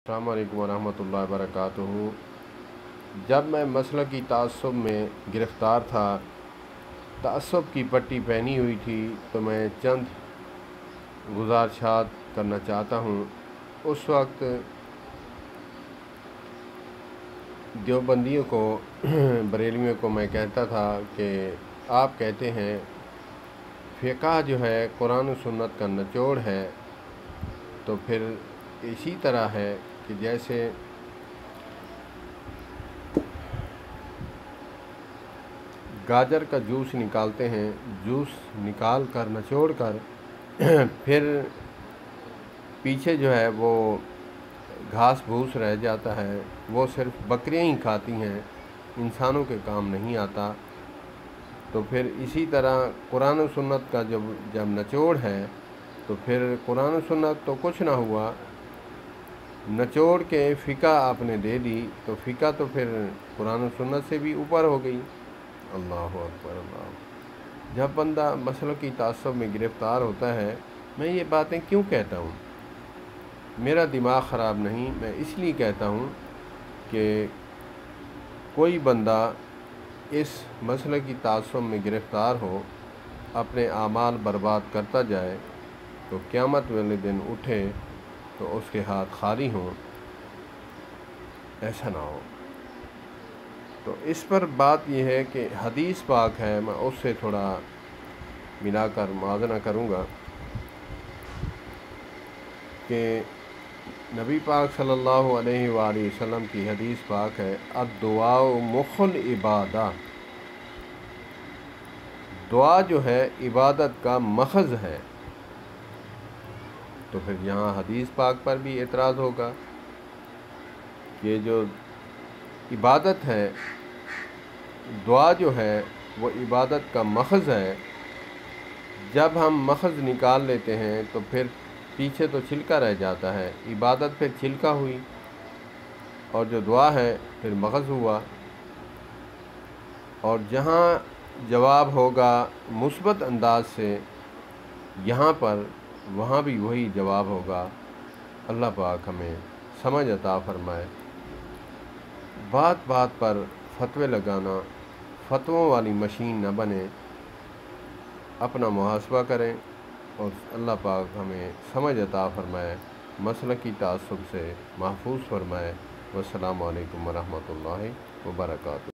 السلام علیکم ورحمۃ اللہ وبرکاتہ۔ جب میں مسلکی تعصب میں گرفتار تھا، تعصب کی پٹی پہنی ہوئی تھی، تو میں چند گزارشات کرنا چاہتا ہوں۔ اس وقت دیوبندیوں کو بریلویوں کو میں کہتا تھا کہ آپ کہتے ہیں فقہ جو ہے قرآن و سنت کا نچوڑ ہے، تو پھر اسی طرح ہے کہ جیسے گاجر کا جوس نکالتے ہیں، جوس نکال کر نچوڑ کر پھر پیچھے جو ہے وہ گھاس بھوس رہ جاتا ہے، وہ صرف بکریاں ہی کھاتی ہیں، انسانوں کے کام نہیں آتا۔ تو پھر اسی طرح قرآن و سنت کا جب نچوڑ ہے، تو پھر قرآن و سنت تو کچھ نہ ہوا، نچوڑ کے فقہ آپ نے دے دی، تو فقہ تو پھر قرآن و سنت سے بھی اوپر ہو گئی۔ اللہ اکبر اللہ۔ جب بندہ مسلکی تعصب میں گرفتار ہوتا ہے، میں یہ باتیں کیوں کہتا ہوں؟ میرا دماغ خراب نہیں، میں اس لیے کہتا ہوں کہ کوئی بندہ اس مسلکی تعصب میں گرفتار ہو، اپنے اعمال برباد کرتا جائے، تو قیامت والے دن اٹھے تو اس کے ہاتھ خالی ہوں، ایسا نہ ہو۔ تو اس پر بات یہ ہے کہ حدیث پاک ہے، میں اس سے تھوڑا ملا کر موازنہ کروں گا کہ نبی پاک صلی اللہ علیہ وآلہ وسلم کی حدیث پاک ہے، الدعاء مخ العبادہ، دعا جو ہے عبادت کا مخز ہے۔ تو پھر یہاں حدیث پاک پر بھی اعتراض ہوگا کہ جو عبادت ہے، دعا جو ہے وہ عبادت کا مخز ہے، جب ہم مخز نکال لیتے ہیں تو پھر پیچھے تو چھلکا رہ جاتا ہے، عبادت پھر چھلکا ہوئی، اور جو دعا ہے پھر مخز ہوا۔ اور جہاں جواب ہوگا مثبت انداز سے یہاں پر، وہاں بھی وہی جواب ہوگا۔ اللہ پاک ہمیں سمجھ عطا فرمائے۔ بات بات پر فتوے لگانا، فتووں والی مشین نہ بنے، اپنا محاسبہ کریں، اور اللہ پاک ہمیں سمجھ عطا فرمائے، مسلکی تعصب سے محفوظ فرمائے۔ والسلام علیکم ورحمۃ اللہ وبرکاتہ۔